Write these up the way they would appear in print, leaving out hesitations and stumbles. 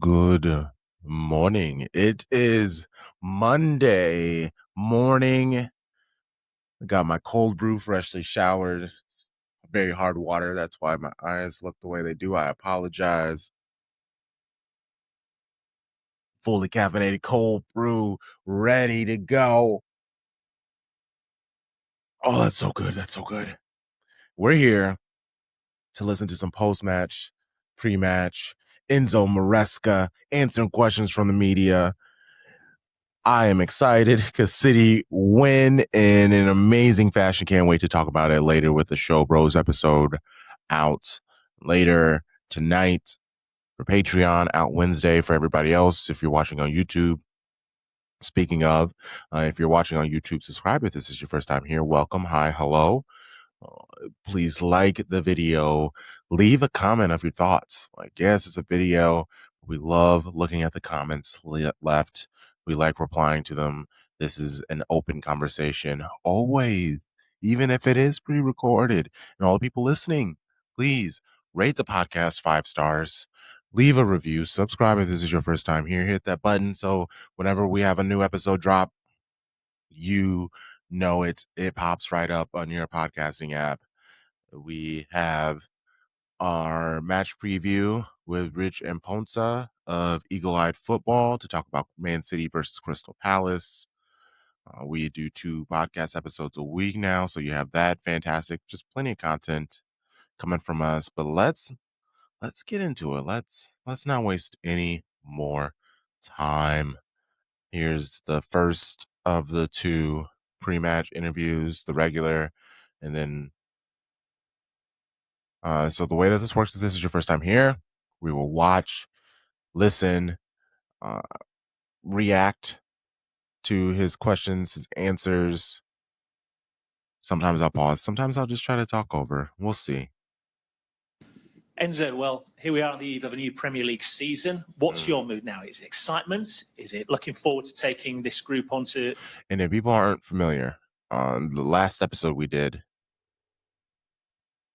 Good morning. It is Monday morning. I got my cold brew freshly showered. It's very hard water. That's why my eyes look the way they do. I apologize. Fully caffeinated cold brew, ready to go. Oh, that's so good. That's so good. We're here to listen to some post-match, pre-match, Enzo Maresca, answering questions from the media. I am excited because City win in an amazing fashion. Can't wait to talk about it later with the Show Bros episode out later tonight for Patreon, out Wednesday for everybody else. If you're watching on YouTube, speaking of, if you're watching on YouTube, subscribe if this is your first time here. Welcome. Hi. Hello. Please like the video, leave a comment of your thoughts. Like, yes, it's a video. We love looking at the comments left. We like replying to them. This is an open conversation always, even if it is pre-recorded. And all the people listening, please rate the podcast 5 stars. Leave a review. Subscribe if this is your first time here. Hit that button so whenever we have a new episode drop, you know it pops right up on your podcasting app. We have our match preview with Rich and Ponza of Eagle Eyed Football to talk about Man City versus Crystal Palace. We do 2 podcast episodes a week now, so you have that. Fantastic. Just plenty of content coming from us. But let's get into it. Let's not waste any more time. Here's the first of the 2 pre-match interviews, the regular, and then so the way that this works, if this is your first time here, we will watch, listen, uh, react to his questions, his answers. Sometimes I'll pause. Sometimes I'll just try to talk over. We'll see. Enzo, well, here we are on the eve of a new Premier League season. What's your mood now? Is it excitement? Is it looking forward to taking this group onto... And if people aren't familiar, on the last episode we did,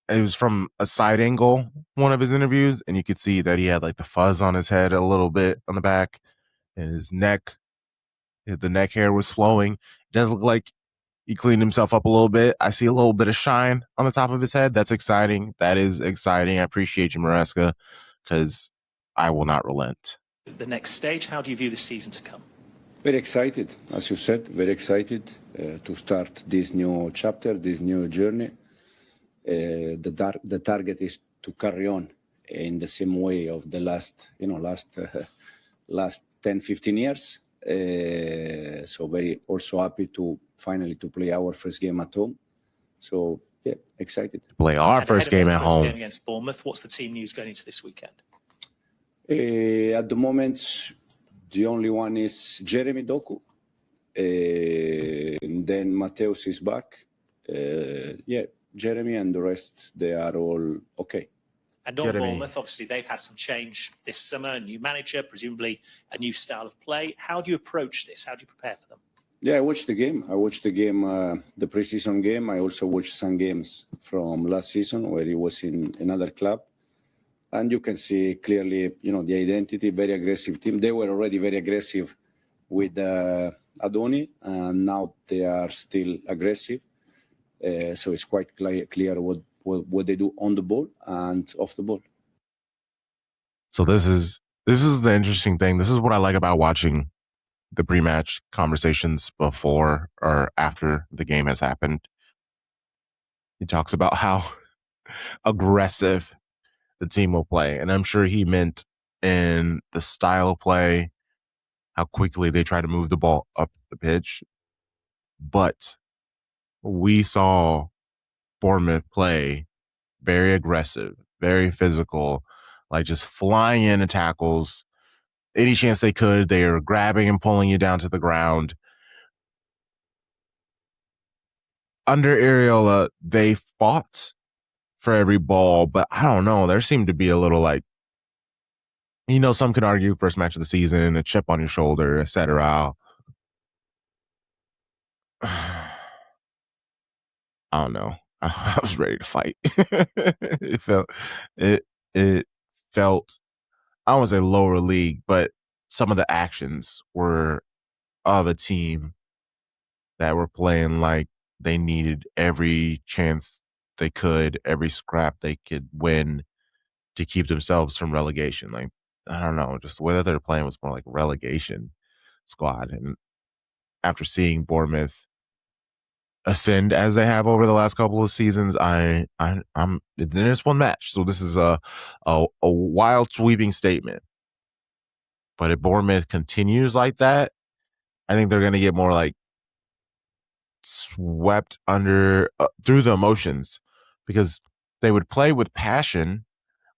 it was from a side angle, one of his interviews, and you could see that he had like the fuzz on his head a little bit on the back, and his neck, the neck hair was flowing. It does look like he cleaned himself up a little bit. I see a little bit of shine on the top of his head. That's exciting. That is exciting. I appreciate you, Maresca, because I will not relent. The next stage, how do you view the season to come? Very excited, as you said, very excited to start this new chapter, this new journey. The target is to carry on in the same way of the last 10, 15 years. So very also happy to finally to play our first game at home. So yeah, excited. Play our first game at home. Game against Bournemouth. What's the team news going into this weekend? At the moment, the only one is Jeremy Doku. And then Mateus is back. Jeremy and the rest, they are all okay. And on Bournemouth, obviously, they've had some change this summer, a new manager, presumably a new style of play. How do you approach this? How do you prepare for them? Yeah, I watched the game. The preseason game. I also watched some games from last season where he was in another club. And you can see clearly, the identity, very aggressive team. They were already very aggressive with Adoni, and now they are still aggressive. So it's quite clear what they do on the ball and off the ball. So this is the interesting thing. This is what I like about watching the pre-match conversations before or after the game has happened. He talks about how aggressive the team will play, and I'm sure he meant in the style of play, how quickly they try to move the ball up the pitch. But we saw Bournemouth play very aggressive, very physical, like just flying into tackles. Any chance they could, they are grabbing and pulling you down to the ground. Under Areola, they fought for every ball, but I don't know. There seemed to be a little like, some could argue first match of the season, a chip on your shoulder, etc. I don't know. I was ready to fight. It felt I don't want to say lower league, but some of the actions were of a team that were playing like they needed every chance they could, every scrap they could win to keep themselves from relegation. Like, I don't know, just the way that they're playing was more like relegation squad. And after seeing Bournemouth ascend as they have over the last couple of seasons, I'm it's in just one match. So this is a wild sweeping statement. But if Bournemouth continues like that, I think they're going to get more like swept under through the emotions, because they would play with passion,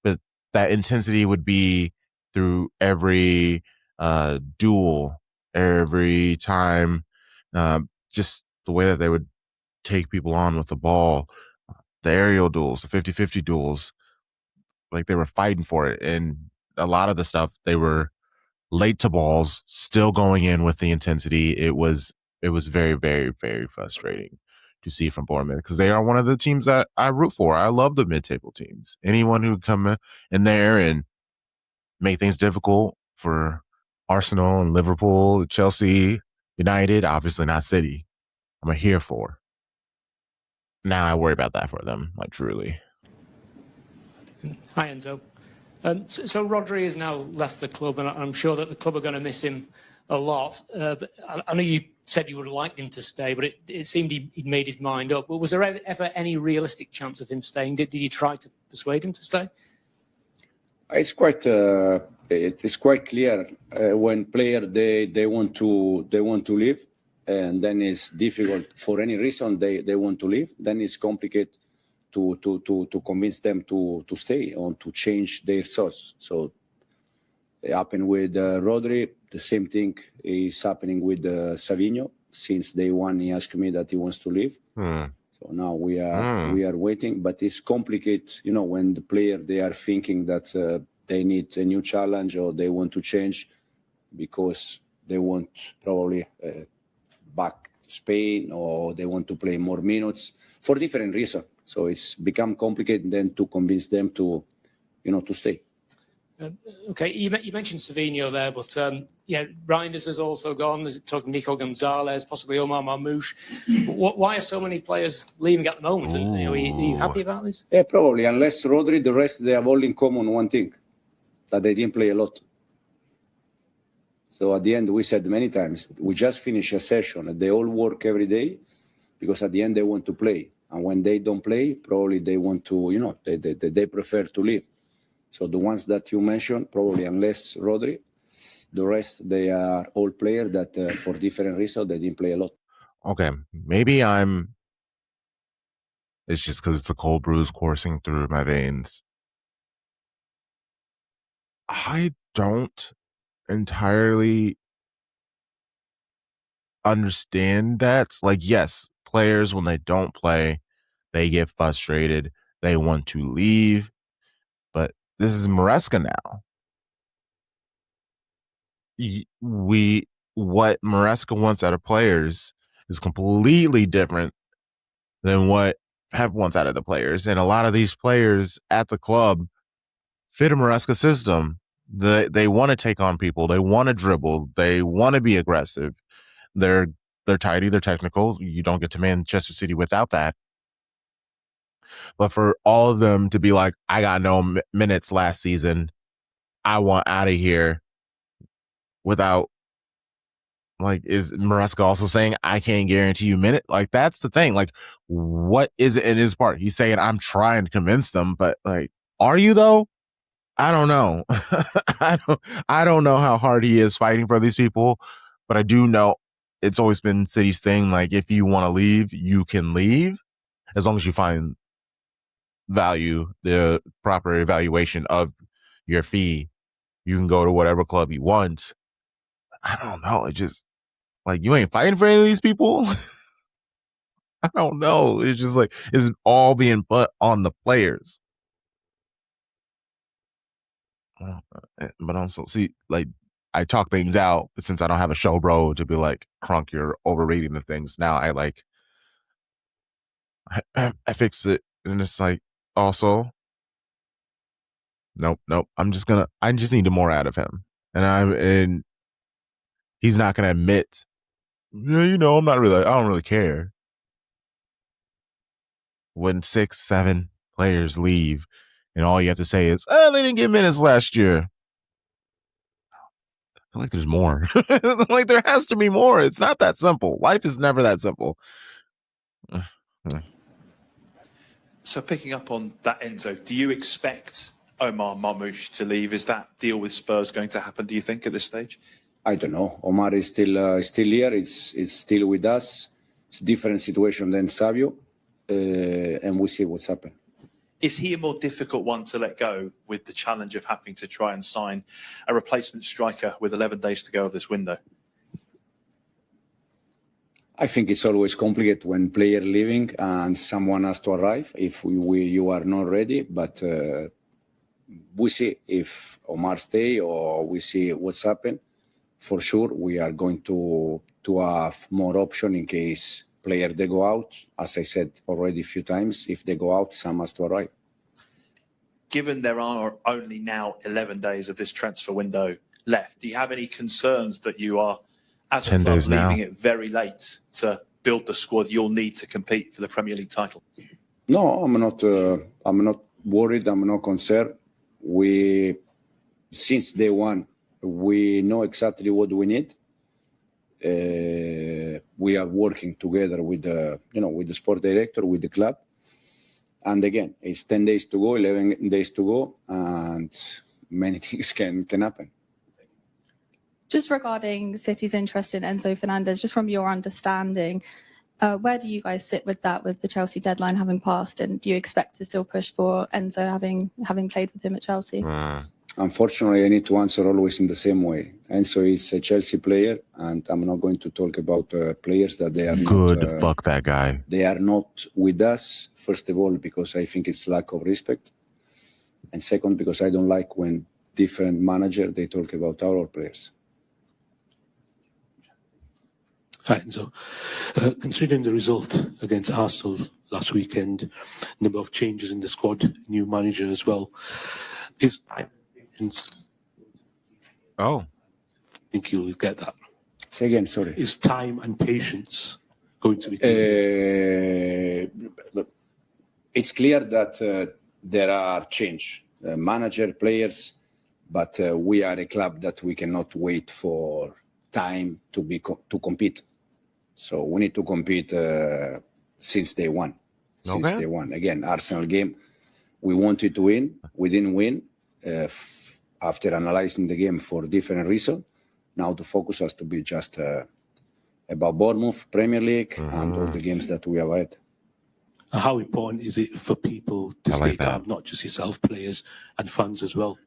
but that intensity would be through every duel, every time, just the way that they would take people on with the ball, the aerial duels, the 50-50 duels, like they were fighting for it. And a lot of the stuff, they were late to balls, still going in with the intensity. It was very, very, very frustrating to see from Bournemouth, because they are one of the teams that I root for. I love the mid-table teams. Anyone who come in there and make things difficult for Arsenal and Liverpool, Chelsea, United, obviously not City, I'm here for. Now I worry about that for them, like truly. Hi, Enzo. So Rodri has now left the club, and I'm sure that the club are going to miss him a lot. But I know you said you would have liked him to stay, but it seemed he'd made his mind up. But was there ever any realistic chance of him staying? Did you try to persuade him to stay? It's quite clear when players they want to leave, and then it's difficult for any reason they want to leave. Then it's complicated to convince them to stay or to change their thoughts. So it happened with Rodri. The same thing is happening with Savinho. Since day one, he asked me that he wants to leave. So now we are waiting, but it's complicated. When the player they are thinking that they need a new challenge or they want to change because they want probably back to Spain or they want to play more minutes for different reasons. So it's become complicated then to convince them to stay. Okay, you mentioned Savinho there, but Reinders has also gone. There's talking Nico Gonzalez, possibly Omar Marmoush. Why are so many players leaving at the moment? Are you happy about this? Yeah, probably. Unless Rodri, the rest, they have all in common one thing, that they didn't play a lot. So at the end, we said many times, we just finish a session and they all work every day because at the end they want to play. And when they don't play, probably they want to, they prefer to leave. So the ones that you mentioned, probably unless Rodri, the rest, they are all players that for different reasons, they didn't play a lot. Okay, maybe it's just because it's the cold brews coursing through my veins. I don't entirely understand that. Like, yes, players, when they don't play, they get frustrated. They want to leave. But this is Maresca now. What Maresca wants out of players is completely different than what Pep wants out of the players. And a lot of these players at the club fit a Maresca system. They want to take on people. They want to dribble. They want to be aggressive. They're tidy. They're technical. You don't get to Manchester City without that. But for all of them to be like, I got no minutes last season, I want out of here, without, like, is Maresca also saying I can't guarantee you minute? Like, that's the thing. Like, what is it in his part? He's saying I'm trying to convince them, but like, are you though? I don't know. I don't know how hard he is fighting for these people, but I do know it's always been City's thing. Like, if you want to leave, you can leave as long as you find value, the proper evaluation of your fee. You can go to whatever club you want. I don't know. It just, like, you ain't fighting for any of these people. I don't know. It's just like, it's all being put on the players. But also, see, like, I talk things out since I don't have a show, bro, to be like, Crunk, you're overrating the things. Now I fix it. And it's like, also, Nope. I just need more out of him. And he's not gonna admit, I'm not really, I don't really care. When 6, 7 players leave and all you have to say is, they didn't get minutes last year. I feel like there's more. Like there has to be more. It's not that simple. Life is never that simple. So picking up on that, Enzo, do you expect Omar Marmoush to leave? Is that deal with Spurs going to happen, do you think, at this stage? I don't know. Omar is still here. It's still with us. It's a different situation than Savio, and we see what's happened. Is he a more difficult one to let go with the challenge of having to try and sign a replacement striker with 11 days to go of this window? I think it's always complicated when player leaving and someone has to arrive if you are not ready. But we see if Omar stay or we see what's happened. For sure, we are going to have more option in case player they go out. As I said already a few times, if they go out, some has to arrive. Given there are only now 11 days of this transfer window left, do you have any concerns that you are, as a club, leaving it very late to build the squad you'll need to compete for the Premier League title? No, I'm not worried. I'm not concerned. Since day one, we know exactly what we need. We are working together with the sport director, with the club. And again, it's 10 days to go, 11 days to go, and many things can happen. Just regarding City's interest in Enzo Fernandez, just from your understanding, where do you guys sit with that, with the Chelsea deadline having passed? And do you expect to still push for Enzo having played with him at Chelsea? Unfortunately, I need to answer always in the same way. Enzo is a Chelsea player, and I'm not going to talk about players that they are not... fuck that guy. They are not with us, first of all, because I think it's lack of respect. And second, because I don't like when different manager, they talk about our players. Hi, Enzo. Considering the result against Arsenal last weekend, number of changes in the squad, new manager as well, is time and patience? I think you'll get that. Say again, sorry. Is time and patience going to be key? It's clear that there are change, manager, players, but we are a club that we cannot wait for time to compete. So we need to compete since day one. Since day one. Again, Arsenal game, we wanted to win. We didn't win after analyzing the game for different reasons. Now the focus has to be just about Bournemouth, Premier League, and all the games that we have had. How important is it for people to stay calm, not just yourself, players and fans as well?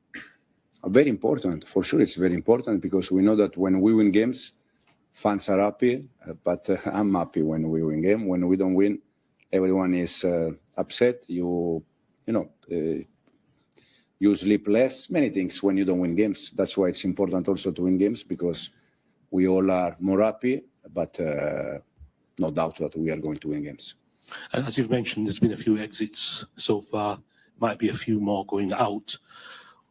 Very important. For sure, it's very important because we know that when we win games, fans are happy, but I'm happy when we win game. When we don't win, everyone is upset. You sleep less, many things when you don't win games. That's why it's important also to win games because we all are more happy, but no doubt that we are going to win games. And as you've mentioned, there's been a few exits so far, might be a few more going out.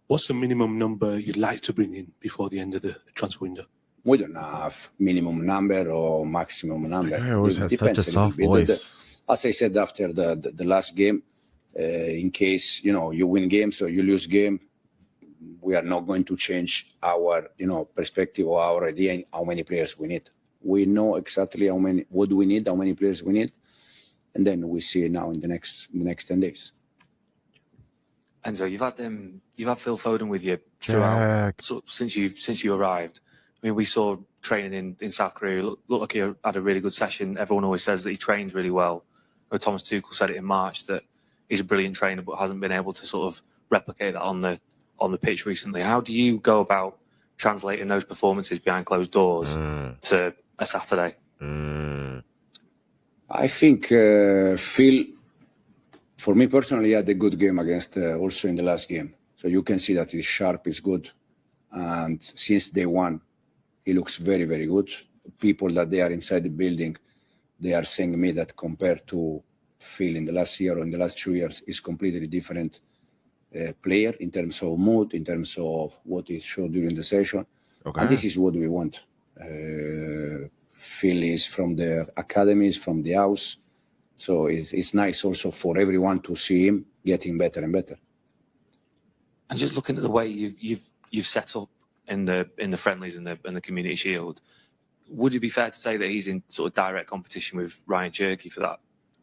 What's the minimum number you'd like to bring in before the end of the transfer window? We don't have minimum number or maximum number. He always has such a soft voice. As I said after the last game, in case you win games or you lose game, we are not going to change our perspective or our idea how many players we need. We know exactly what we need, how many players we need, and then we see now in the next 10 days. Enzo, you've had Phil Foden with you throughout since you arrived. I mean, we saw training in South Korea. Looked like he had a really good session. Everyone always says that he trains really well. Thomas Tuchel said it in March that he's a brilliant trainer, but hasn't been able to sort of replicate that on the pitch recently. How do you go about translating those performances behind closed doors to a Saturday? I think Phil, for me personally, had a good game against also in the last game. So you can see that he's sharp, he's good. And since day one, he looks very, very good. People that they are inside the building, they are saying to me that compared to Phil in the last year or in the last 2 years, is completely different player in terms of mood, in terms of what is shown during the session. Okay. And this is what we want. Phil is from the academies, from the house. So it's nice also for everyone to see him getting better and better. And just looking at the way you've set up in the friendlies and the Community Shield, would it be fair to say that he's in sort of direct competition with Ryan Cherky for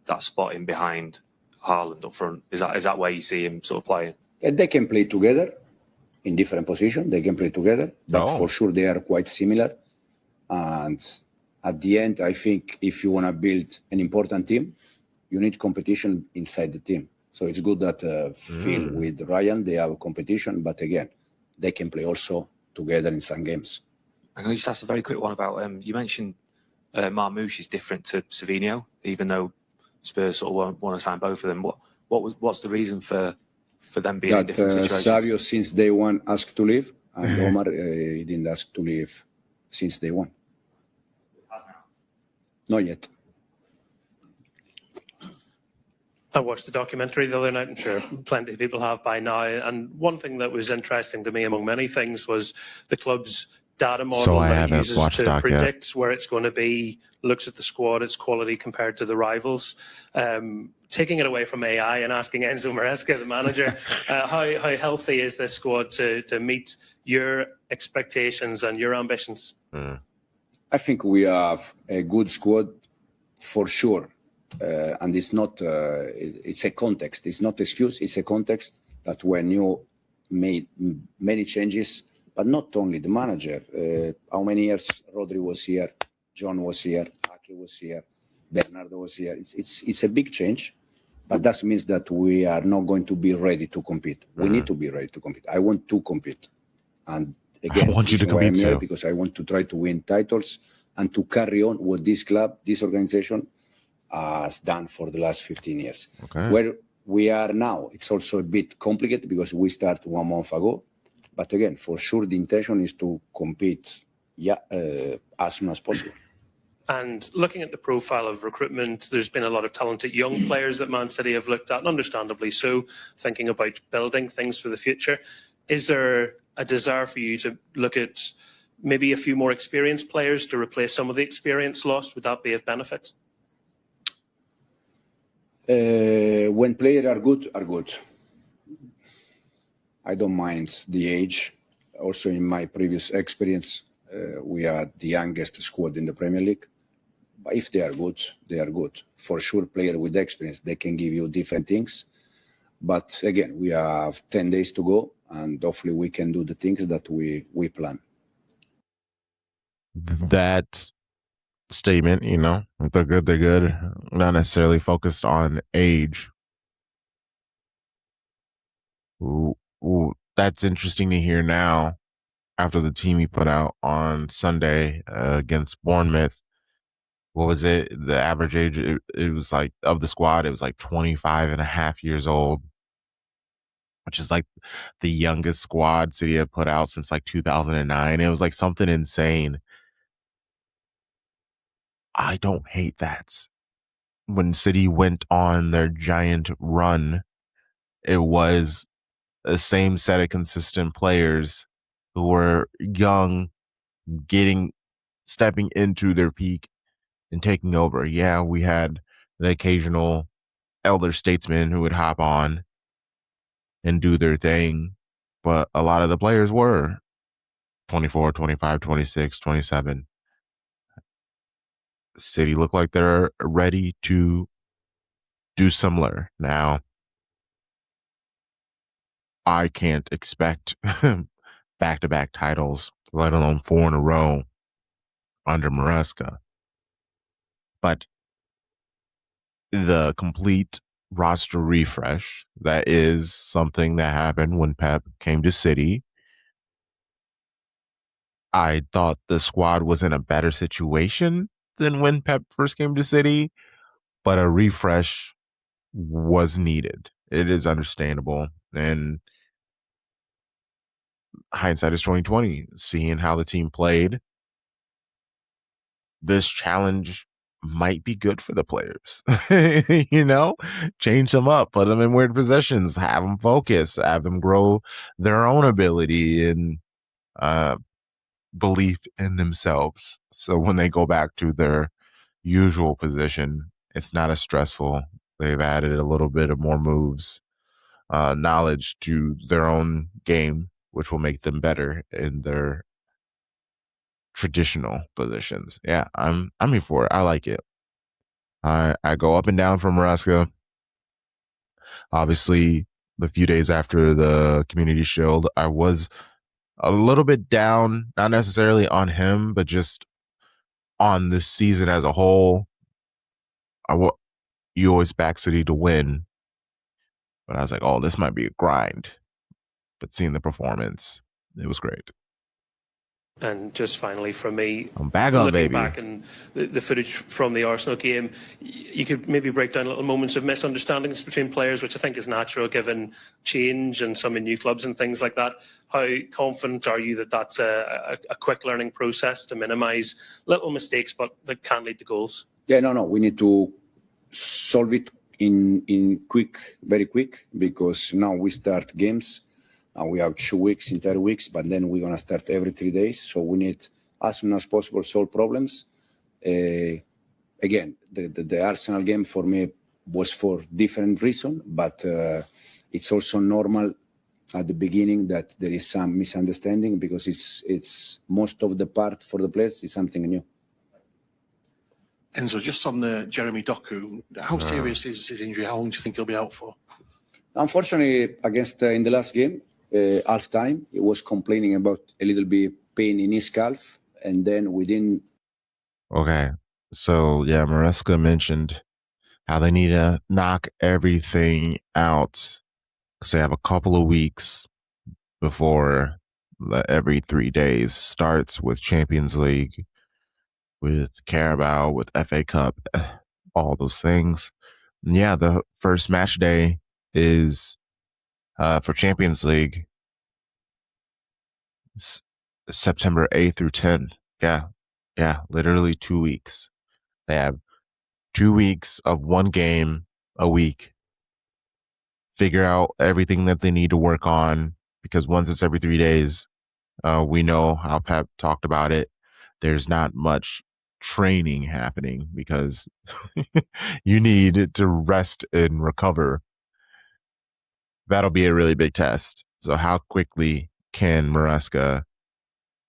that spot in behind Haaland up front? Is that where you see him sort of playing? They can play together in different positions. They can play together, but for sure they are quite similar. And at the end, I think if you want to build an important team, you need competition inside the team. So it's good that Phil with Ryan, they have a competition, but again, they can play also together in some games. I'm going to just ask a very quick one about, you mentioned Marmoush is different to Savinho, even though Spurs sort of want to sign both of them. What's the reason for them being in different situations? Savio, since day one, asked to leave, and Omar he didn't ask to leave since day one. Not yet. I watched the documentary the other night. I'm sure plenty of people have by now. And one thing that was interesting to me, among many things, was the club's data model that it uses to predict where it's going to be, looks at the squad, its quality compared to the rivals. Taking it away from AI and asking Enzo Maresca, the manager, how healthy is this squad to meet your expectations and your ambitions? I think we have a good squad for sure. And it's not, it's a context. It's not excuse, it's a context that when you made many changes, but not only the manager. How many years Rodri was here, John was here, Ake was here, Bernardo was here. It's a big change, but that means that we are not going to be ready to compete. We need to be ready to compete. I want to compete. And again, I want you to compete too. Because I want to try to win titles and to carry on what this club, this organization, has done for the last 15 years. Okay. Where we are now, it's also a bit complicated because we started 1 month ago. But again, for sure, the intention is to compete as soon as possible. And looking at the profile of recruitment, there's been a lot of talented young players that Man City have looked at, and understandably so, thinking about building things for the future. Is there a desire for you to look at maybe a few more experienced players to replace some of the experience lost? Would that be of benefit? When players are good, I don't mind the age. Also, in my previous experience, we are the youngest squad in the Premier League. But if they are good, they are good. For sure, player with experience, they can give you different things. But again, we have 10 days to go, and hopefully we can do the things that we plan. That statement, you know, if they're good, they're good. Not necessarily focused on age. Ooh, that's interesting to hear now after the team he put out on Sunday against Bournemouth. What was it? The average age, it was like, of the squad, it was like 25 and a half years old, which is like the youngest squad City had put out since like 2009. It was like something insane. I don't hate that. When City went on their giant run, it was the same set of consistent players who were young, stepping into their peak and taking over. Yeah, we had the occasional elder statesman who would hop on and do their thing, but a lot of the players were 24, 25, 26, 27. City look like they're ready to do similar. Now, I can't expect back-to-back titles, let alone 4 in a row under Maresca. But the complete roster refresh, that is something that happened when Pep came to City. I thought the squad was in a better situation than when Pep first came to City, but a refresh was needed. It is understandable. And hindsight is 2020, seeing how the team played. This challenge might be good for the players. You know, change them up, put them in weird positions, have them focus, have them grow their own ability and belief in themselves. So when they go back to their usual position, it's not as stressful. They've added a little bit of more moves, knowledge to their own game, which will make them better in their traditional positions. Yeah, I'm here for it. I like it. I go up and down from Maresca. Obviously, the few days after the Community Shield, I was a little bit down, not necessarily on him, but just on this season as a whole. You always back City to win, but I was like, oh, this might be a grind. But seeing the performance, it was great. And just finally from me, I'm back on, looking baby. back and the footage from the Arsenal game, you could maybe break down little moments of misunderstandings between players, which I think is natural given change and some in new clubs and things like that. How confident are you that that's a quick learning process to minimise little mistakes, but that can lead to goals? Yeah, no. We need to solve it in very quick, because now we start games. We have 2 weeks, entire weeks, but then we're going to start every 3 days. So we need, as soon as possible, solve problems. Again, the Arsenal game for me was for different reason, but it's also normal at the beginning that there is some misunderstanding, because it's most of the part for the players is something new. Enzo, just on the Jeremy Doku, how serious is his injury? How long do you think he'll be out for? Unfortunately, against in the last game, half time, he was complaining about a little bit pain in his calf, and then we didn't. Okay, so yeah, Maresca mentioned how they need to knock everything out because they have a couple of weeks before every 3 days starts with Champions League, with Carabao, with FA Cup, all those things. And yeah, the first match day is for Champions League, September 8th through 10th. Yeah, literally 2 weeks. They have 2 weeks of one game a week. Figure out everything that they need to work on, because once it's every 3 days, we know how Pep talked about it. There's not much training happening because you need to rest and recover. That'll be a really big test. So how quickly can Maresca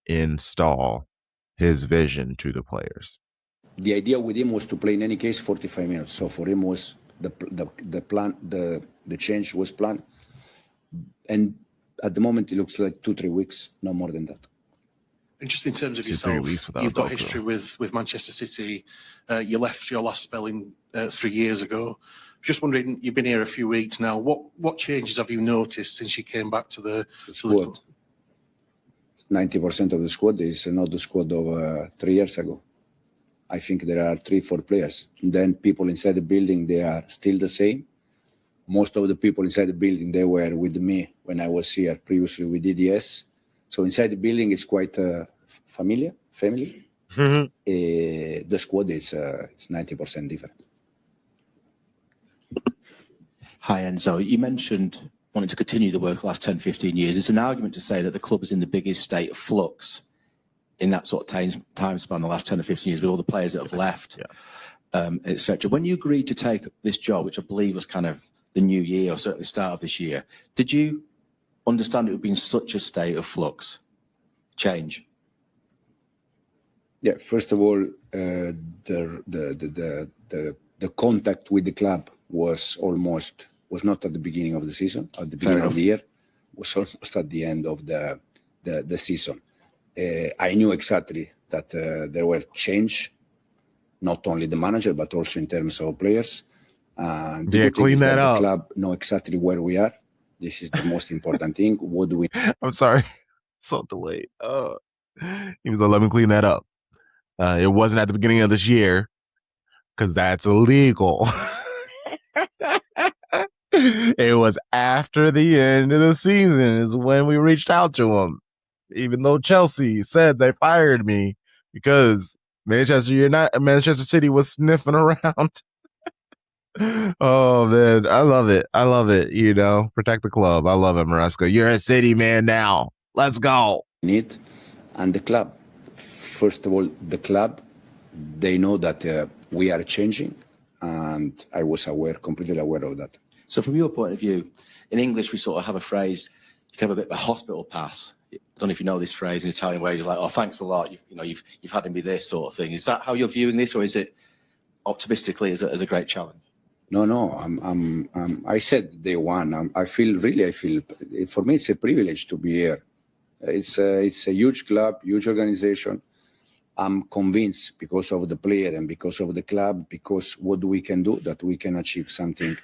install his vision to the players? The idea with him was to play in any case 45 minutes. So for him was the plan, the change was planned. And at the moment it looks like 2-3 weeks, no more than that. And just in terms of yourself, you've got history with Manchester City. You left your last spell in 3 years ago. Just wondering, you've been here a few weeks now. What changes have you noticed since you came back to the squad? 90% of the squad is not the squad of 3 years ago. I think there are 3-4 players. And then people inside the building, they are still the same. Most of the people inside the building, they were with me when I was here previously with DDS. So inside the building, it's quite family. The squad is it's 90% different. Hi, Enzo. You mentioned wanting to continue the work the last 10, 15 years. It's an argument to say that the club is in the biggest state of flux in that sort of time span, the last 10 or 15 years, with all the players that have left, etc. When you agreed to take this job, which I believe was kind of the new year, or certainly start of this year, did you understand it would be in such a state of flux, change? Yeah, first of all, the contact with the club was not at the beginning of the season, at the beginning of the year, was almost at the end of the season. I knew exactly that there were change, not only the manager, but also in terms of players. Clean that up. The club know exactly where we are. This is the most important thing. What do we? I'm sorry, so delayed. He was like, "Let me clean that up." It wasn't at the beginning of this year because that's illegal. It was after the end of the season is when we reached out to him, even though Chelsea said they fired me because Manchester City was sniffing around. Oh man, I love it. I love it. You know, protect the club. I love it, Maresca. You're a City man now. Let's go. Need and the club. First of all, the club. They know that we are changing, and I was completely aware of that. So, from your point of view, in English we sort of have a phrase. You can have a bit of a hospital pass. I don't know if you know this phrase in Italian, where you're like, "Oh, thanks a lot. You've had me this sort of thing." Is that how you're viewing this, or is it optimistically as a great challenge? No. I said day one. I feel for me it's a privilege to be here. It's a huge club, huge organization. I'm convinced because of the player and because of the club, because what we can do, that we can achieve something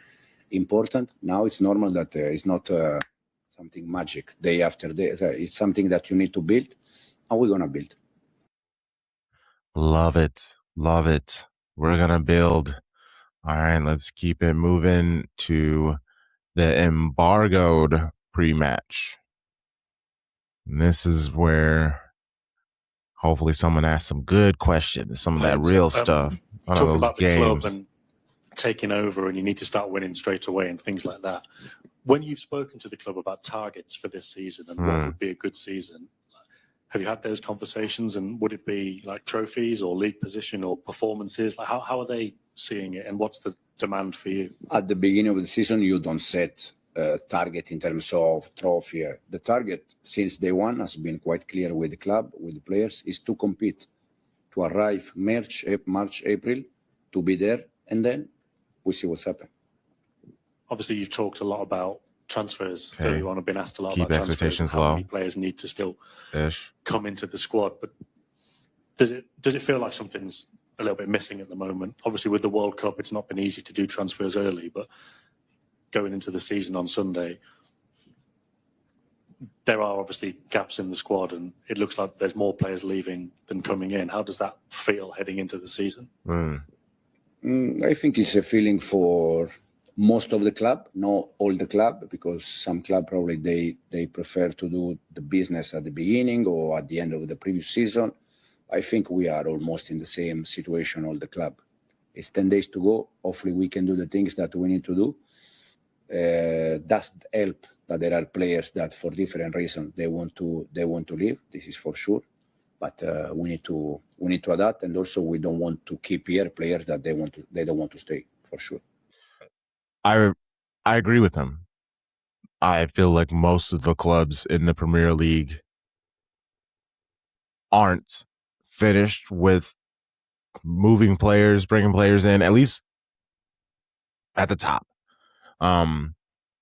important. Now it's normal that it's not something magic day after day. It's something that you need to build, and we're gonna build. Love it. Love it. We're gonna build. All right, let's keep it moving to the embargoed pre-match. And this is where hopefully someone asks some good questions, some of that real stuff. Talking about the club and taking over, and you need to start winning straight away and things like that. When you've spoken to the club about targets for this season and what would be a good season, have you had those conversations? And would it be like trophies or league position or performances? Like how are they seeing it, and what's the demand for you? At the beginning of the season, you don't set target in terms of trophy. The target since day one has been quite clear with the club, with the players, is to compete, to arrive March, April, to be there, and then we see what's happened. Obviously, you've talked a lot about transfers. Okay. Everyone have been asked a lot Keep about transfers. expectations How low. many players need to still come into the squad? But does it feel like something's a little bit missing at the moment? Obviously, with the World Cup, it's not been easy to do transfers early, but going into the season on Sunday, there are obviously gaps in the squad, and it looks like there's more players leaving than coming in. How does that feel heading into the season? I think it's a feeling for most of the club, not all the club, because some club probably they prefer to do the business at the beginning or at the end of the previous season. I think we are almost in the same situation, all the club. It's 10 days to go. Hopefully we can do the things that we need to do. Does help that there are players that for different reasons they want to leave. This is for sure, but we need to adapt, and also we don't want to keep here players that they don't want to stay, for sure. I agree with him. I feel like most of the clubs in the Premier League aren't finished with moving players, bringing players in, at least at the top.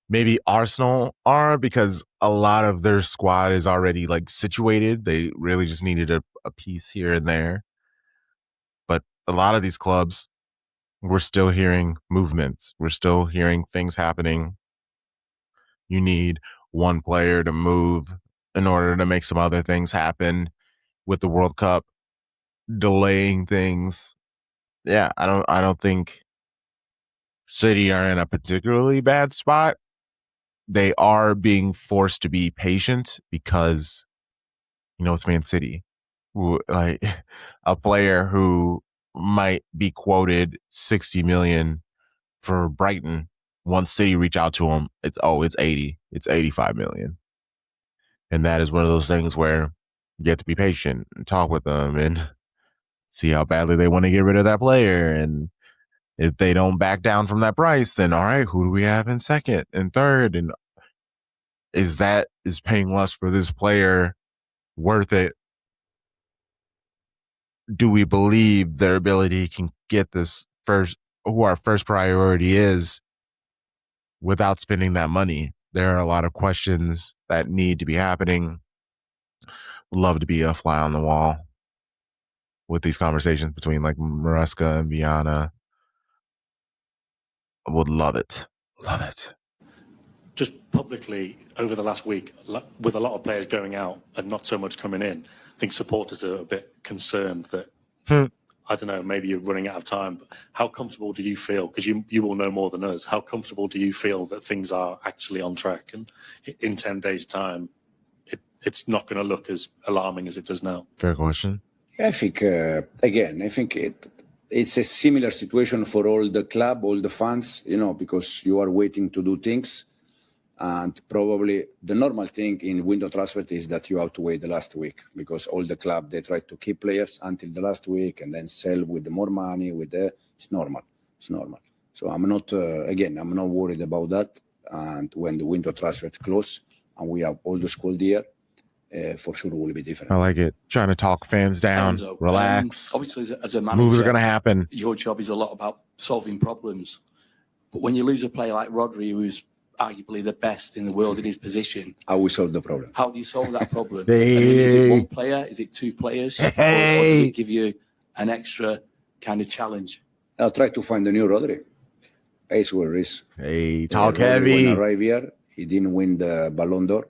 Maybe Arsenal are, because a lot of their squad is already like situated. They really just needed a piece here and there. But a lot of these clubs, we're still hearing movements. We're still hearing things happening. You need one player to move in order to make some other things happen. With the World Cup delaying things, yeah, I don't think City are in a particularly bad spot. They are being forced to be patient because, it's Man City. Like a player who might be quoted 60 million for Brighton, once City reach out to him, it's 85 million. And that is one of those things where you have to be patient and talk with them and see how badly they want to get rid of that player. And if they don't back down from that price, then all right, who do we have in second and third? And is paying less for this player worth it? Do we believe their ability can get this first, who our first priority is, without spending that money? There are a lot of questions that need to be happening. Would love to be a fly on the wall with these conversations between like Maresca and Viana. I would love it. Love it. Just publicly over the last week, with a lot of players going out and not so much coming in, I think supporters are a bit concerned that, I don't know, maybe you're running out of time. But how comfortable do you feel? Because you will know more than us. How comfortable do you feel that things are actually on track, and in 10 days' time, it's not going to look as alarming as it does now? Fair question. I think, again, I think it's a similar situation for all the club, all the fans, because you are waiting to do things. And probably the normal thing in window transfer is that you have to wait the last week, because all the club, they try to keep players until the last week and then sell with the more money. It's normal. It's normal. So I'm not, I'm not worried about that. And when the window transfer close and we have all the squad here, for sure it will be different. I like it. Trying to talk fans down, Enzo, relax. Obviously, as a manager, moves are going to happen. Your job is a lot about solving problems. But when you lose a player like Rodri, who's arguably the best in the world in his position, how we solve the problem? How do you solve that problem? Hey. I mean, is it one player? Is it two players? Or does it give you an extra kind of challenge? I'll try to find a new Rodri. It's where it is. Hey, talk Rodri, heavy. when he arrived here, he didn't win the Ballon d'Or.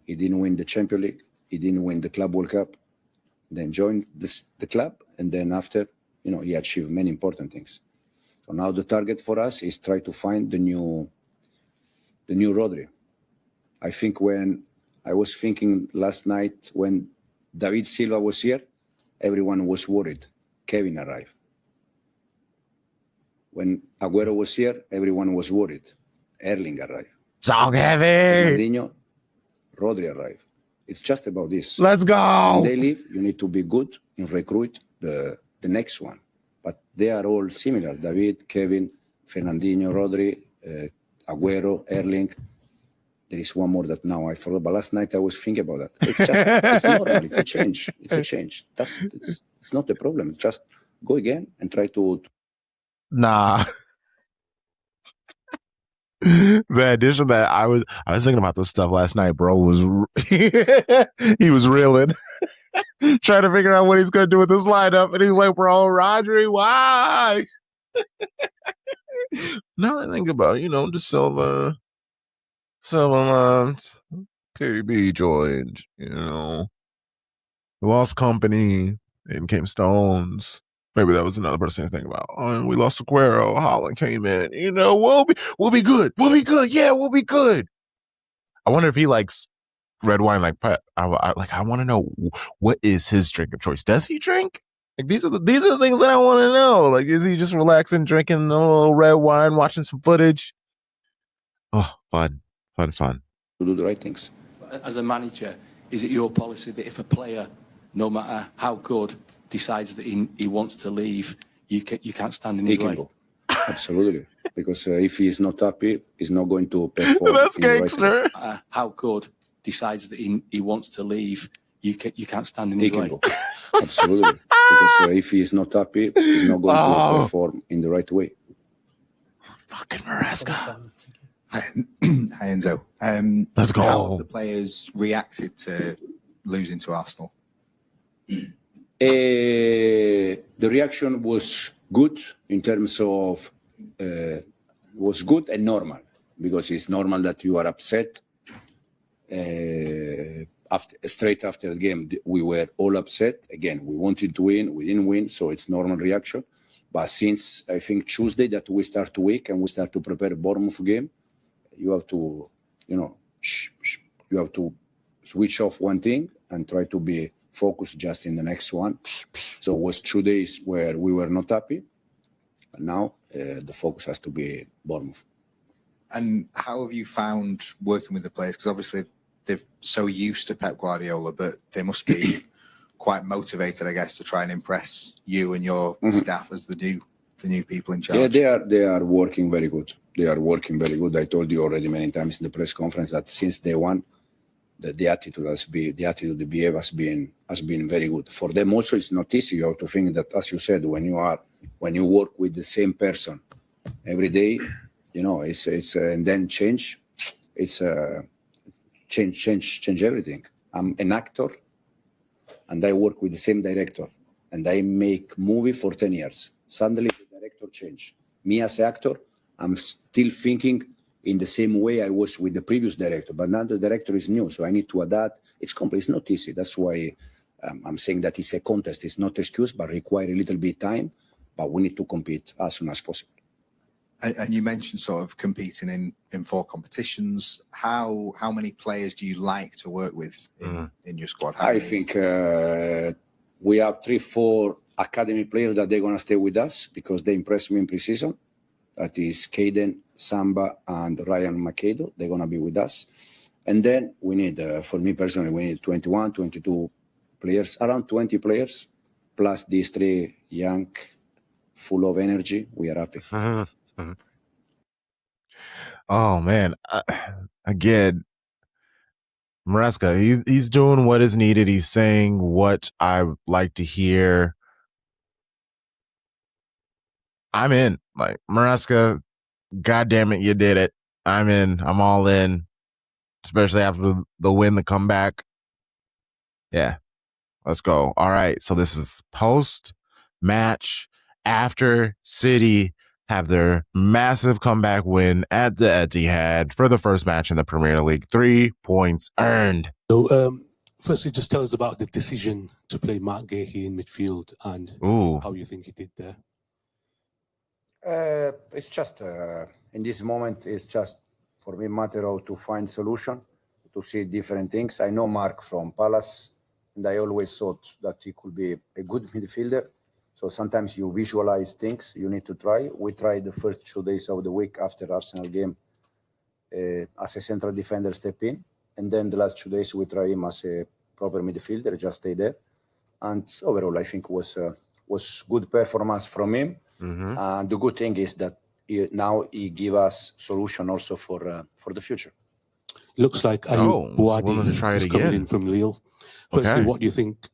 He didn't win the Champions League. He didn't win the Club World Cup. Then joined the club, and then after, he achieved many important things. So now the target for us is try to find the new Rodri. I think when I was thinking last night when David Silva was here, everyone was worried. Kevin arrived. When Aguero was here, everyone was worried. Erling arrived. Talk heavy. Fernandinho, Rodri arrived. It's just about this. Let's go. When they leave, you need to be good in recruit the next one. But they are all similar. David, Kevin, Fernandinho, Rodri, Aguero, Erling. There is one more that now I forgot. But last night I was thinking about that. It's just, it's normal. It's a change. It's a change. It's not a problem. It's just go again and try to. Nah. The addition that I was thinking about this stuff last night, bro. He was reeling, trying to figure out what he's gonna do with this lineup, and he's like, "Bro, Rodri, why?" Now I think about it, the Silva, KB joined, lost company, and came Stones. Maybe that was another person to think about. Oh, we lost Aguero. Holland came in. We'll be good. We'll be good. Yeah, we'll be good. I wonder if he likes red wine like Pep. I want to know, what is his drink of choice? Does he drink? Like these are the things that I want to know. Like, is he just relaxing, drinking a little red wine, watching some footage? Oh, fun. To do the right things. As a manager, is it your policy that if a player, no matter how good, decides that he wants to leave, you can't stand in his way? He can go. Absolutely. Because if he is not happy, he's not going to perform. That's gangster. How good decides that he wants to leave, you can't stand in his way? He can go. Absolutely. Because if he is not happy, he's not going to perform in the right way. Fucking Maresca. Hi, Enzo. Let's go. How have the players reacted to losing to Arsenal? The reaction was good in terms of was good and normal, because it's normal that you are upset. Straight after the game, we were all upset. Again, we wanted to win, we didn't win, so it's normal reaction. But since I think Tuesday that we start to week and we start to prepare Bournemouth game, you have to, you have to switch off one thing and try to be focused just in the next one. So it was 2 days where we were not happy, but now the focus has to be Bournemouth. And how have you found working with the players? Because obviously they're so used to Pep Guardiola, but they must be quite motivated, I guess, to try and impress you and your staff as the new people in charge. Yeah, they are working very good. They are working very good. I told you already many times in the press conference that since day one, the attitude, the behavior has been very good. For them also, it's not easy. You have to think that, as you said, when you work with the same person every day, it's and then change. It's change everything. I'm an actor, and I work with the same director, and I make movie for 10 years. Suddenly, the director changed. Me as an actor, I'm still thinking in the same way I was with the previous director, but now the director is new, so I need to adapt. It's complex, it's not easy. That's why I'm saying that it's a contest. It's not an excuse, but require a little bit time, but we need to compete as soon as possible. And you mentioned sort of competing in 4 competitions. How many players do you like to work with in your squad? I think we have 3-4 academy players that they're going to stay with us because they impressed me in preseason. That is Caden, Samba, and Ryan Macedo. They're going to be with us. And then we need, for me personally, we need 21, 22 players, around 20 players, plus these 3 young, full of energy. We are happy. Oh, man. Again, Maresca, he's doing what is needed. He's saying what I like to hear. I'm in. Like, Maresca, God damn it, you did it. I'm in. I'm all in. Especially after the win, the comeback. Yeah. Let's go. All right. So this is post-match after City have their massive comeback win at the Etihad for the first match in the Premier League. 3 points earned. So, firstly, just tell us about the decision to play Mark Gahey in midfield and how you think he did there. It's just, in this moment, it's just, for me, matter of to find solution, to see different things. I know Mark from Palace, and I always thought that he could be a good midfielder. So sometimes you visualize things you need to try. We tried the first 2 days of the week after Arsenal game as a central defender step in. And then the last 2 days we try him as a proper midfielder, just stay there. And overall, I think was good performance from him. And the good thing is that now he give us solution also for the future. Looks like Ayoub Bouadi is coming in from Lille. Firstly, what do you think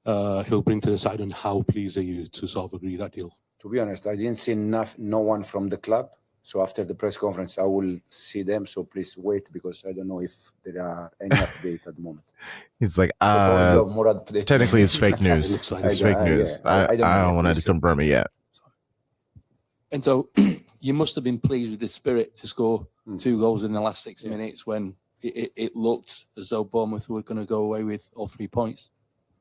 he'll bring to the side, and how pleased are you to sort of agree that deal? To be honest, I didn't see no one from the club. So after the press conference, I will see them. So please wait, because I don't know if there are any update at the moment. He's like, so technically it's fake news. It's fake news. I don't want to confirm it yet. And so you must have been pleased with the spirit to score 2 goals in the last 6 minutes when it looked as though Bournemouth were going to go away with all 3 points.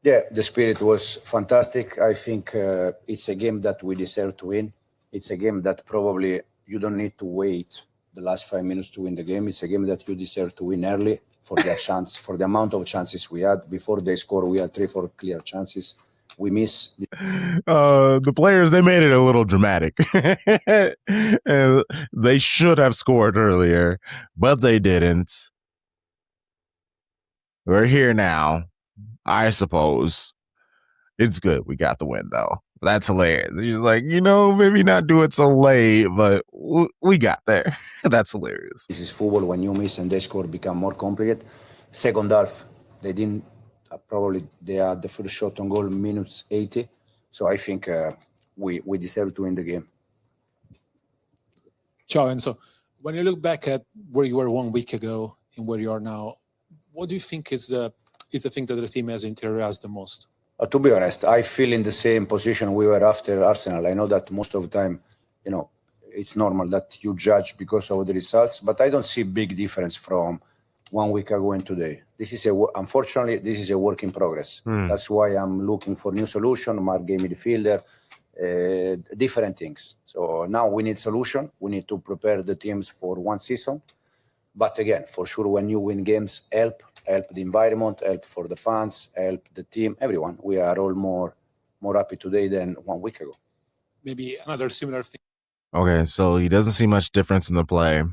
Yeah, the spirit was fantastic. I think it's a game that we deserve to win. It's a game that probably you don't need to wait the last 5 minutes to win the game. It's a game that you deserve to win early for the chance, for the amount of chances we had. Before they score, we had 3-4 clear chances. We miss. The players, they made it a little dramatic. And they should have scored earlier, but they didn't. We're here now. I suppose it's good. We got the win, though. That's hilarious. He's like, maybe not do it so late, but we got there. That's hilarious. This is football. When you miss and they score, become more complicated. Second half, they didn't. Probably they had the first shot on goal minutes 80. So I think we deserve to win the game. Ciao, Enzo. When you look back at where you were 1 week ago and where you are now, what do you think is the thing that the team has interiorized the most? To be honest, I feel in the same position we were after Arsenal. I know that most of the time, it's normal that you judge because of the results, but I don't see big difference from 1 week ago and today. Unfortunately, this is a work in progress. That's why I'm looking for new solution, Mark game midfielder, different things. So now we need solution. We need to prepare the teams for one season. But again, for sure, when you win games, help the environment, help for the fans, help the team, everyone. We are all more happy today than 1 week ago. Maybe another similar thing. Okay, so he doesn't see much difference in the play,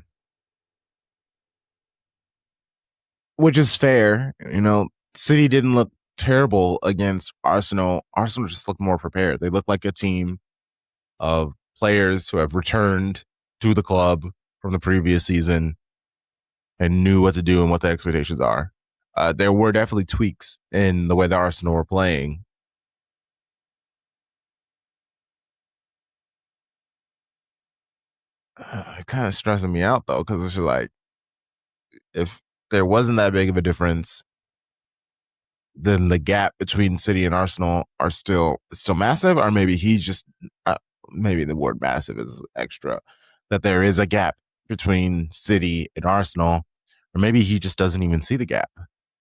which is fair. City didn't look terrible against Arsenal. Arsenal just looked more prepared. They look like a team of players who have returned to the club from the previous season and knew what to do and what the expectations are. There were definitely tweaks in the way the Arsenal were playing. It kind of stressing me out, though, because it's just like, if there wasn't that big of a difference, then the gap between City and Arsenal are still massive, or maybe he's just, maybe the word massive is extra, that there is a gap between City and Arsenal, or maybe he just doesn't even see the gap,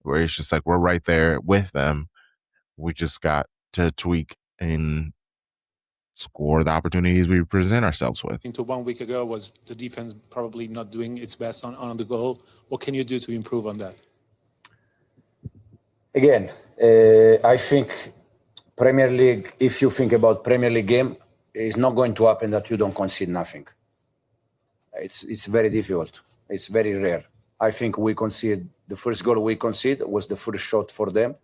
where it's just like, we're right there with them. We just got to tweak and score the opportunities we present ourselves with. Into 1 week ago was the defense probably not doing its best on the goal. What can you do to improve on that? Again, I think Premier League, if you think about Premier League game, it's not going to happen that you don't concede nothing. It's very difficult. It's very rare. I think we conceded, the first goal we conceded was the first shot for them.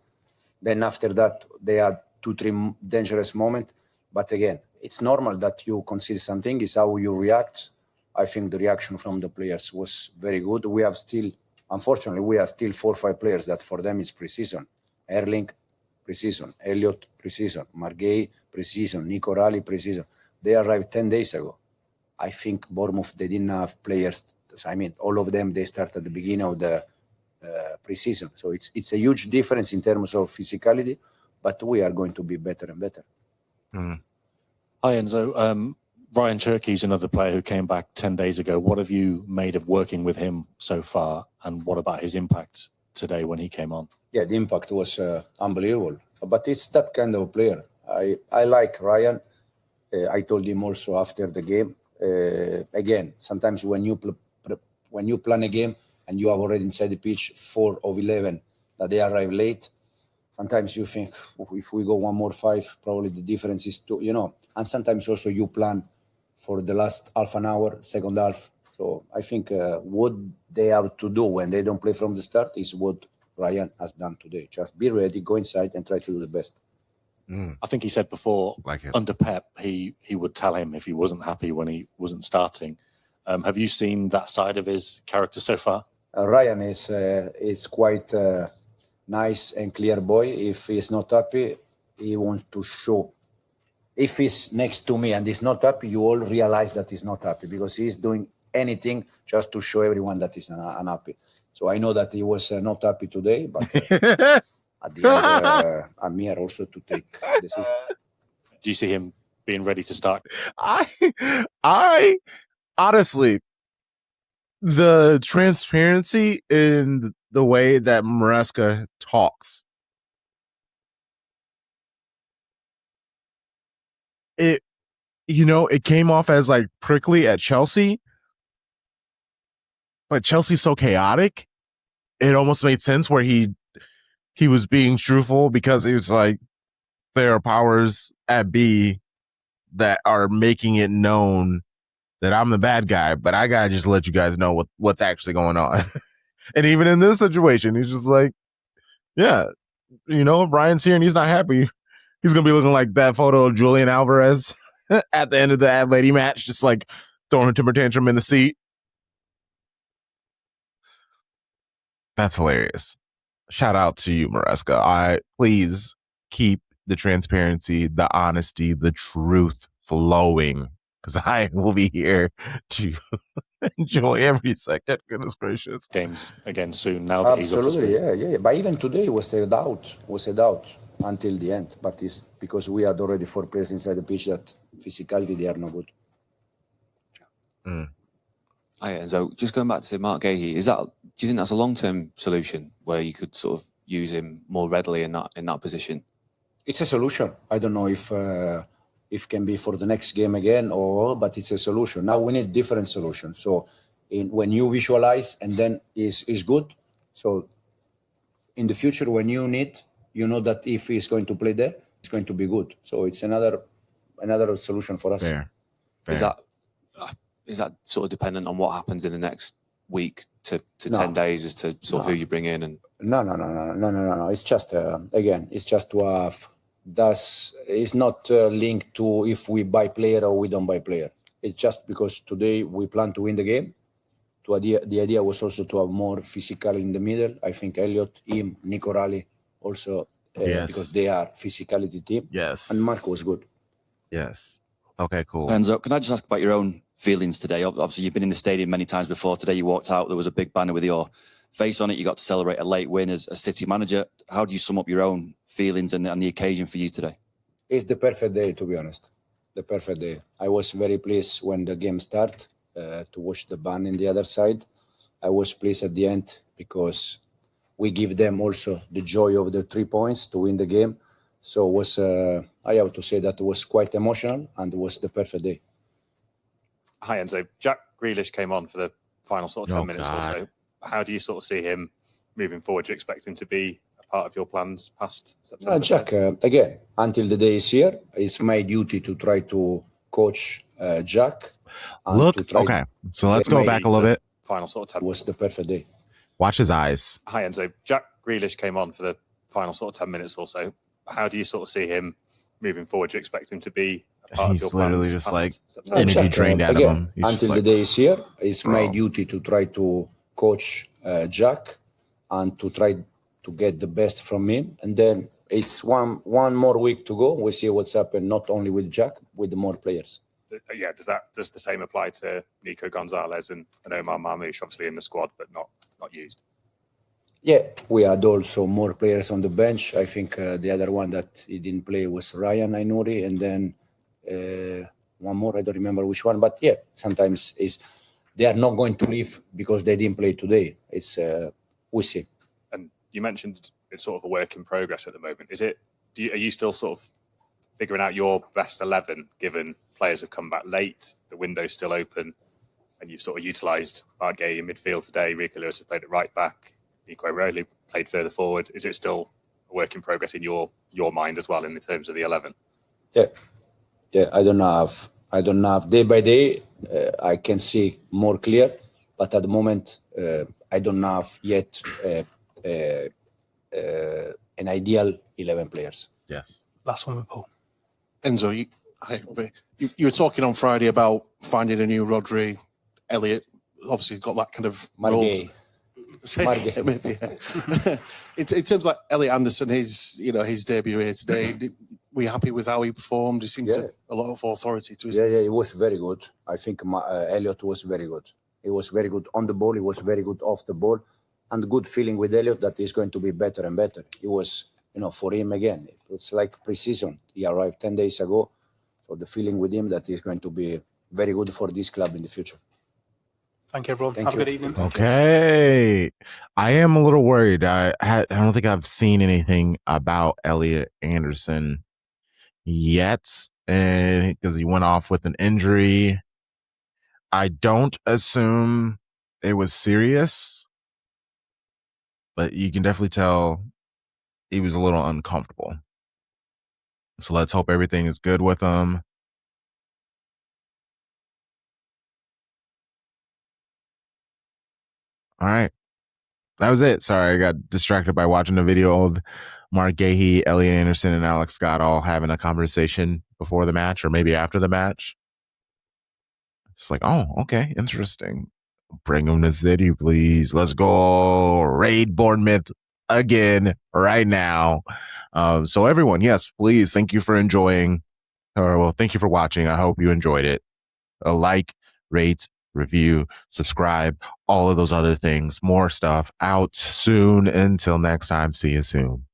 Then after that, they had 2-3 dangerous moments. But again, it's normal that you concede something. It's how you react. I think the reaction from the players was very good. We have still, unfortunately, we have still 4 or 5 players that for them is pre-season. Erling, pre-season. Elliot, pre-season. Margay, pre-season. Nico Rally, pre-season. They arrived 10 days ago. I think Bournemouth, they didn't have players. I mean, all of them, they start at the beginning of the pre-season. So it's a huge difference in terms of physicality, but we are going to be better and better. Hi, Enzo. Ryan Cherky's another player who came back 10 days ago. What have you made of working with him so far? And what about his impact today when he came on? Yeah, the impact was unbelievable. But it's that kind of player. I like Ryan. I told him also after the game. Again, sometimes when you plan a game and you have already inside the pitch 4 of 11 that they arrive late, sometimes you think, if we go 1 more 5, probably the difference is 2, you know. And sometimes also you plan for the last half an hour, second half. So I think what they have to do when they don't play from the start is what Ryan has done today. Just be ready, go inside and try to do the best. I think he said before, under Pep, he would tell him if he wasn't happy when he wasn't starting. Have you seen that side of his character so far? Ryan is quite nice and clear boy. If he's not happy, he wants to show. If he's next to me and he's not happy, you all realize that he's not happy because he's doing anything just to show everyone that he's unhappy. So I know that he was not happy today, but at the end, I'm here also to take decision. Do you see him being ready to start? I honestly, the transparency in the way that Maresca talks, it came off as like prickly at Chelsea, but Chelsea's so chaotic. It almost made sense where he was being truthful because it was like there are powers at B that are making it known that I'm the bad guy, but I gotta just let you guys know what's actually going on. And even in this situation, he's just like, yeah, if Ryan's here and he's not happy, he's gonna be looking like that photo of Julian Alvarez at the end of the Atleti match, just like throwing a temper tantrum in the seat. That's hilarious. Shout out to you, Maresca. Please keep the transparency, the honesty, the truth flowing, because I will be here to enjoy every second. Goodness gracious. Games again soon now that he's up to speed. Yeah. But even today was a doubt until the end. But it's because we had already 4 players inside the pitch that physicality, they are no good. So just going back to Mark Gahey, do you think that's a long-term solution where you could sort of use him more readily in that position? It's a solution. I don't know if can be for the next game again but it's a solution. Now we need different solutions. So when you visualize and then is good. So in the future when you need, that if he's going to play there, it's going to be good. So it's another solution for us. Fair. Is that sort of dependent on what happens in the next week to 10 days as to sort of who you bring in? And No. It's just again, it's just to have. It's not linked to if we buy player or we don't buy player. It's just because today we plan to win the game. The idea was also to have more physical in the middle. I think Elliot, him, Nico Rally also because they are physicality team. Yes. And Marco was good. Yes. Okay, cool. Enzo, can I just ask about your own feelings today? Obviously, you've been in the stadium many times before. Today, you walked out. There was a big banner with your face on it. You got to celebrate a late win as a City manager. How do you sum up your own feelings and the occasion for you today? It's the perfect day, to be honest. The perfect day. I was very pleased when the game started to watch the ban in the other side. I was pleased at the end because we give them also the joy of the 3 points to win the game. So it was, I have to say that it was quite emotional and it was the perfect day. Hi, Enzo. Jack Grealish came on for the final sort of 10 minutes or so. How do you sort of see him moving forward? Do you expect him to be a part of your plans past September? Jack, again, until the day is here, it's my duty to try to coach Jack. Look, okay, so let's go back a little bit. Final sort of 10 was the perfect day. Watch his eyes. Hi, Enzo. Jack Grealish came on for the final sort of 10 minutes or so. How do you sort of see him moving forward? Do you expect him to be a part of your He's literally plans just like September? energy drained out of him. He's Until the day is here, it's my duty to try to coach Jack and to try to get the best from him. And then it's one more week to go. We see what's happened, not only with Jack, with the more players. Yeah, does the same apply to Nico Gonzalez and Omar Marmoush, obviously in the squad, but not used? Yeah, we had also more players on the bench. I think the other one that he didn't play was Ryan Ainuri, and then one more, I don't remember which one. But yeah, sometimes they are not going to leave because they didn't play today. It's we see. And you mentioned it's sort of a work in progress at the moment. Are you still sort of figuring out your best 11, given players have come back late, the window's still open, and you've sort of utilised Mark Gay in midfield today, Rico Lewis has played at right back, Nico Rowley played further forward. Is it still a work in progress in your mind as well in terms of the 11? Yeah, I don't have day by day. I can see more clear, but at the moment I don't have yet an ideal 11 players. Yes. Last one with Paul. Enzo, you were talking on Friday about finding a new Rodri. Elliot obviously got that kind of role. Maybe, yeah. In terms of like Elliot Anderson, his debut here today, were you happy with how he performed? He seemed to have a lot of authority to his. Yeah, he was very good. I think Elliot was very good. He was very good on the ball. He was very good off the ball, and good feeling with Elliot that he's going to be better and better. He was, for him again, it's like pre-season. He arrived 10 days ago, so the feeling with him that he's going to be very good for this club in the future. Thank you, everyone. Have a good evening. Okay. I am a little worried. I don't think I've seen anything about Elliot Anderson yet, and because he went off with an injury. I don't assume it was serious, but you can definitely tell he was a little uncomfortable. So let's hope everything is good with him. All right. That was it. Sorry, I got distracted by watching the video of Mark Gahey, Elliot Anderson, and Alex Scott all having a conversation before the match or maybe after the match. It's like, oh, okay, interesting. Bring him to City, please. Let's go raid Bournemouth again right now. So everyone, yes, please. Thank you for enjoying. Thank you for watching. I hope you enjoyed it. A like, rate, review, subscribe, all of those other things. More stuff out soon. Until next time, see you soon.